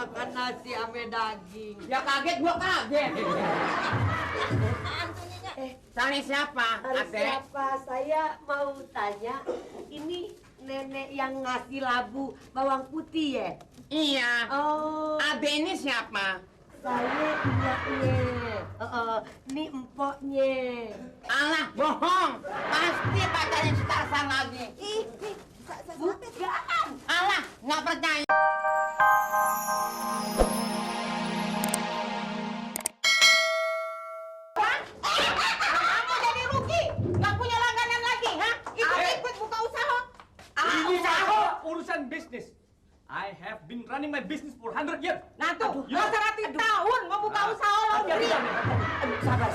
makan nasi ame daging. Ya kaget, gua kaget. Cari siapa? Harus siapa? Saya mau tanya, ini nenek yang ngasih labu bawang putih ya? Iya. Oh. Ade ini siapa? Saya ingatnya. Ini empoknya. Alah, bohong. Pasti pacarnya si Tarsan lagi. Bukan. Alah, nggak percaya. Kamu jadi rugi. Nggak punya langganan lagi, ha? Ikut buka usaha. Ini usaha urusan bisnis. I have been running my business for 100 years. Nah tuh, 100 tahun mau buka usaha laundry. Sabar.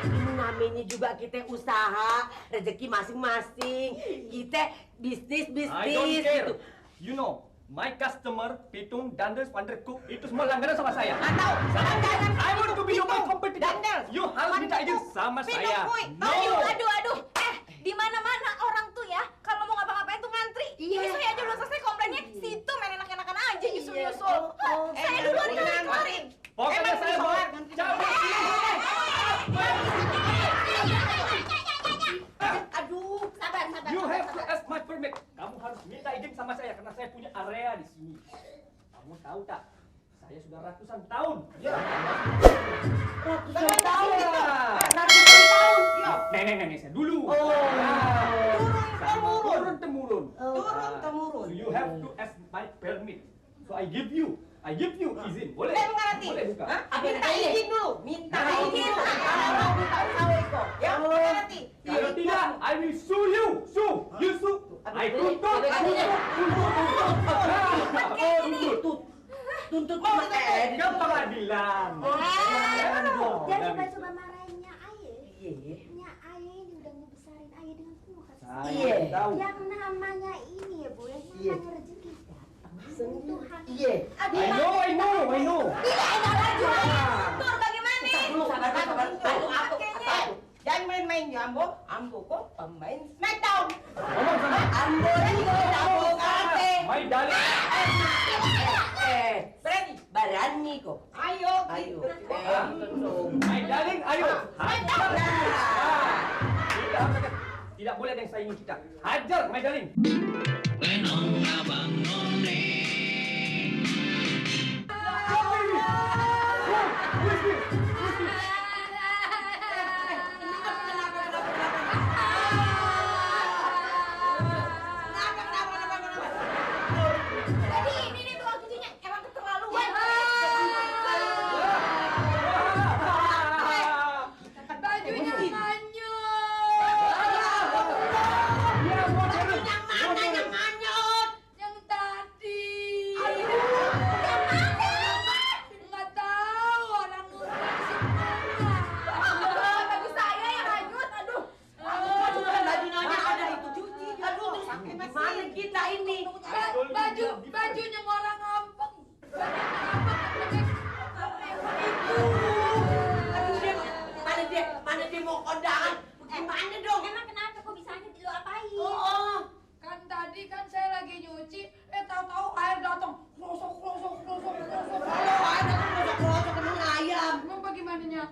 Ini namanya juga kita usaha, rezeki masing-masing. Kita bisnis I don't care. gitu. You know, my customer, Pitung, Dandel, Pandre Cook, itu semua langganan sama saya. Atau langganan I want to be your Pitung, competitor. Dandel, You harus minta izin sama saya. No. Aduh. Di mana-mana orang tuh ya, kalau mau ngapa-ngapain tuh ngantri. Iya. Ini saya aja belum selesai komplainnya, situ main enak-enakan aja nyusul-nyusul. Oh, Saya duluan kali. Pokoknya saya mau cabut ini. Aduh, sabar. You have to ask my permit. Kamu harus minta izin sama saya karena saya punya area di sini. Kamu tahu tak? Saya sudah ratusan tahun. Ya. Ratusan tahun. Ratusan tahun. Ya. Nenek saya dulu. Oh. Turun temurun. Temurun. So you have to ask my permit. So I give you izin. Boleh? Boleh mengerti? Boleh buka. Minta izin dulu. Minta izin. Nah. Kalau mau buka usaha Eko. Ya, mengerti? Kalau tidak, I will sue you. You sue. I tuntut. Tuntut Ke pengadilan. Jangan coba-coba marahinnya Aye. Iya. Nya Aye ini udah ngebesarin Aye dengan penuh kasih Saya Iya. tahu. yang namanya ini ya Bu, yang Iya. namanya rezeki datang. Sentuhan. Iya. I know. Tidak enak lagi. Tur bagaimana? Sabar. Aduh. Jangan main-main ya, Ambo kok pemain Smackdown. Ngomong sama Ambo karate. my darling. Berani kok. Ayo. My darling, ayo. Smackdown. Tidak boleh ada yang saingi kita. Hajar, my darling. Jadi ini tukang cucinya emang keterlaluan. Bajunya yang tadi. Nggak tahu orang nulis semua. Baju saya yang hanyut, aduh. Bajunya ada itu cuci. Aduh, gimana kita ini? Bajunya orang ngampeng. Mana dia mau kondangan? Gimana dong? Emang kenapa kok bisanya lo apain? Oh. Kan tadi kan saya lagi nyuci, tahu-tahu air datang. Klosok. Kalau ada kerosok kemang ayam. Emang bagaimananya?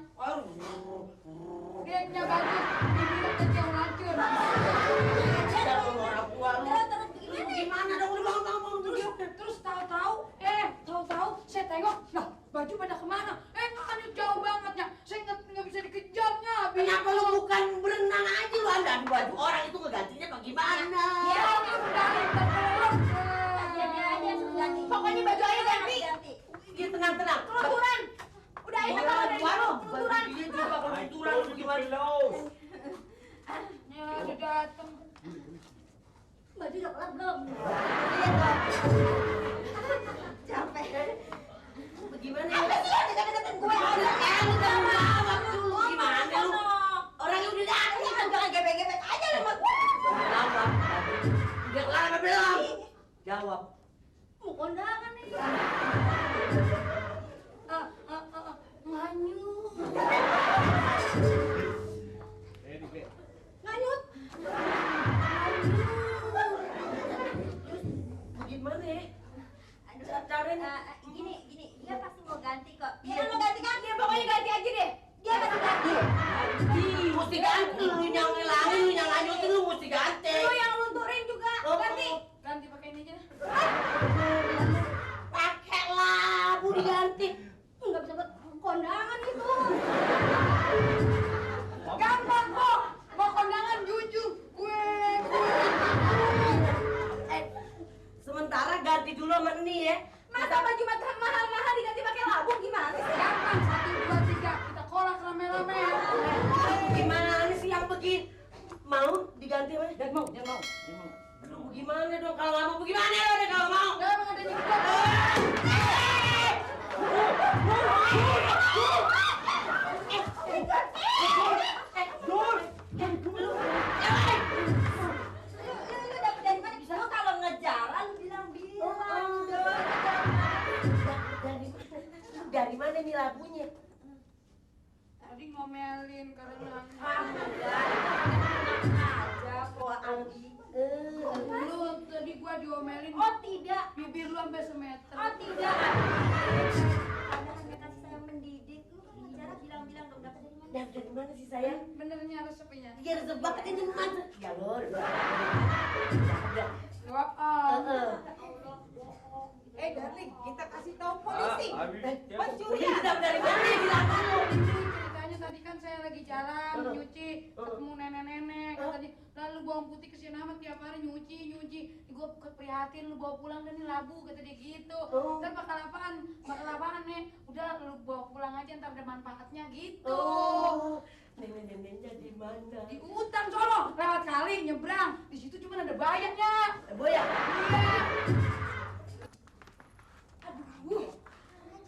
Gengnya bagus, dibilang kecil racun. Orang tua lu. Terus Gimana dong? Udah bangun. Terus tahu-tahu saya tengok, lah baju pada kemana? Hanyut jauh banget ya. Saya nggak bisa dikejarnya. Kenapa lu bukan berenang aja lu? Ada baju orang itu ngegantinya bagaimana? Ya, udah terkelop. aja suruh ganti. Pokoknya baju Ayah ganti. Dia tenang. Keluturan. Udah Ayah tahu dari keluturan. Dia juga keluturan gimana? Ya, udah datang. Baju udah kelar belum? Capek. Bagaimana? Apa sih yang dekat-dekatin gue? Lu jawab dulu gimana lu? Orangnya udah datang, jangan gebek-gebek aja lu sama gue. Jawab. Udah kelar apa belum? Jawab. Mau kondangan nih. Nganyut. Gimana ya? Cara mesti ganti. Lu yang ngilangin, lu yang lanjutin, lu mesti ganti. Lu yang lunturin juga. Ganti. Ganti pakai ini aja. Pakai labu diganti. Enggak bisa buat kondangan itu. Gampang kok. Mau kondangan jujur. Sementara ganti dulu sama ini ya. Masa baju mahal-mahal diganti pakai labu gimana sih? Gampang 1, 2, 3 kita kolak rame-rame. Gimana sih yang begini? Mau diganti apa? Jangan mau. Gimana dong kalau nggak mau? Gimana dong kalau mau? Jangan ada juga. Lu dapet dari mana? Lu kalau ngejalan bilang-bilang. Dari mana nih labunya? Tadi ngomelin karena Aja kok Anggi. lu tadi gua diomelin. Oh tidak. Bibir lu sampai semeter. Oh tidak. Ada hanya kasih sayang mendidik. Lu kan bicara bilang-bilang dong dapat dari mana? Dari mana sih sayang? Benernya resepnya. Iya resep banget ini mana? Ya lor. Doa. Darling, kita kasih tahu polisi. Pencurian Pencurian. dari mana bilang dulu? Ini ceritanya tadi kan saya lagi jalan nyuci ketemu nenek-nenek tadi lalu bawang putih kesini amat tiap hari nyuci gue keprihatin lu bawa pulang kan ini labu kata dia gitu ntar bakal apaan nek udah lu bawa pulang aja ntar ada manfaatnya gitu. Oh, nenek-neneknya di mana? Di hutan sono lewat kali nyebrang di situ cuma ada bayamnya. Boya. Iya.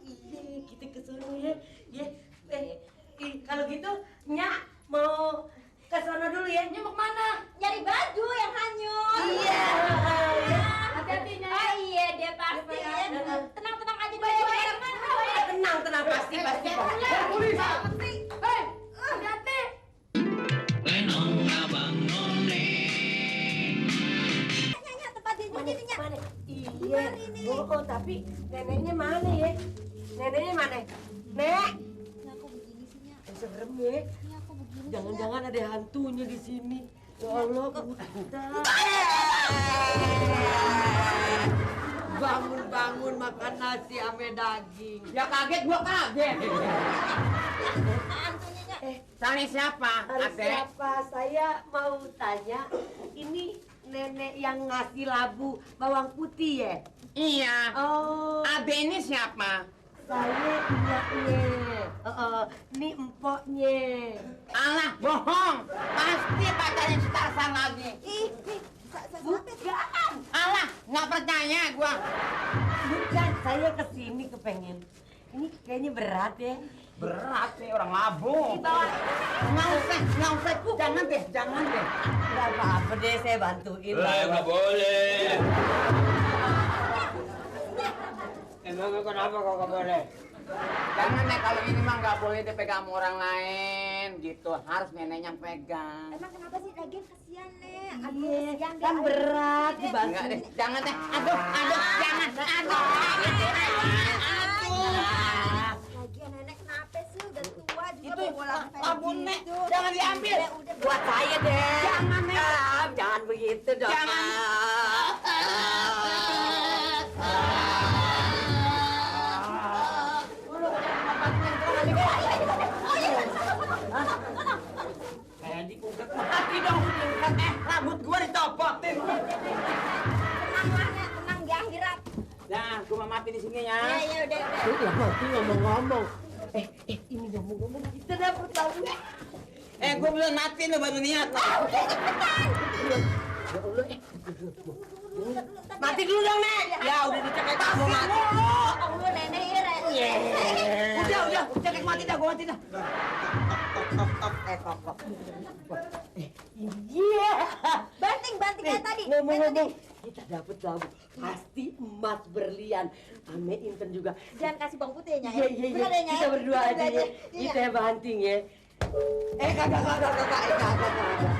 Iya, kita ke sono ya. Ya. Kalau gitu, Nyak mau ke sono dulu ya. Nyemuk mana? Nyari baju yang hanyut. Iya. Hati-hati Nya. Oh iya dia pasti ya. Tenang-tenang aja dulu. Baju yang mana? Tenang, pasti. Polisi. Hei, hati-hati. Nyanyi tempat dia nyuci nih, Nyak. Mana? Iya. Gimana ini? Oh, tapi neneknya mana ya? Neneknya mana? Nek, Ini aku begini sih, Nyak. serem ya. Ini aku begini. Jangan-jangan ada hantunya di sini. Ya Allah, buta. Bangun makan nasi ame daging. Ya kaget, gua kaget. Hantunya, Nyak. Tanya siapa? Harus Adek? siapa? Saya mau tanya, ini nenek yang ngasih labu bawang putih ya? Iya. Oh, Adek ini siapa? saya ingatnya. Ini empoknya. Alah, bohong. Pasti pacarnya si Tarzan lagi. Bukan, Alah, nggak percaya gua. bukan. Saya kesini kepengen. Ini kayaknya berat ya. Berat sih orang labu. Dibawa. Nggak usah. Jangan deh. Nggak apa-apa deh, saya bantuin. Nggak boleh. Emang kenapa kok nggak boleh? Jangan deh, kalau ini mah nggak boleh dipegang sama orang lain gitu. Harus neneknya yang pegang. Emang kenapa sih lagian kasihan, Nek? Iya, kasihan deh. kan berat Enggak dibantu. deh, jangan deh. Aduh, jangan. Aduh. Lagian nenek kenapa sih udah tua juga Itu bola labu nek, jangan diambil. Buat saya deh. Jangan, Nek. Jangan begitu dong. Jangan. Kayak dikuget. Mati dong. Rambut gua dicopotin. Tenang lah, Nek. Tenang di akhirat. Nah, gua mau mati di sini ya. Iya, udah. Lah mati ngomong-ngomong. Ini ngomong-ngomong kita dapat labu. Gua belum mati lo baru niat. Ya Allah, mati dulu dong, Nek. Ya udah dicekek kamu mati. Allah, nenek ira. Udah, cekek mati dah, gua mati dah. Iya. Banting kayak tadi. Ngomong-ngomong, kita dapat labu. Pasti emas berlian. Ame Inten juga. Jangan kasih bang putih ya, Nyak. Iya. Bener ya, Nyak? Kita berdua aja ya. Iya. Kita banting ya. Kagak.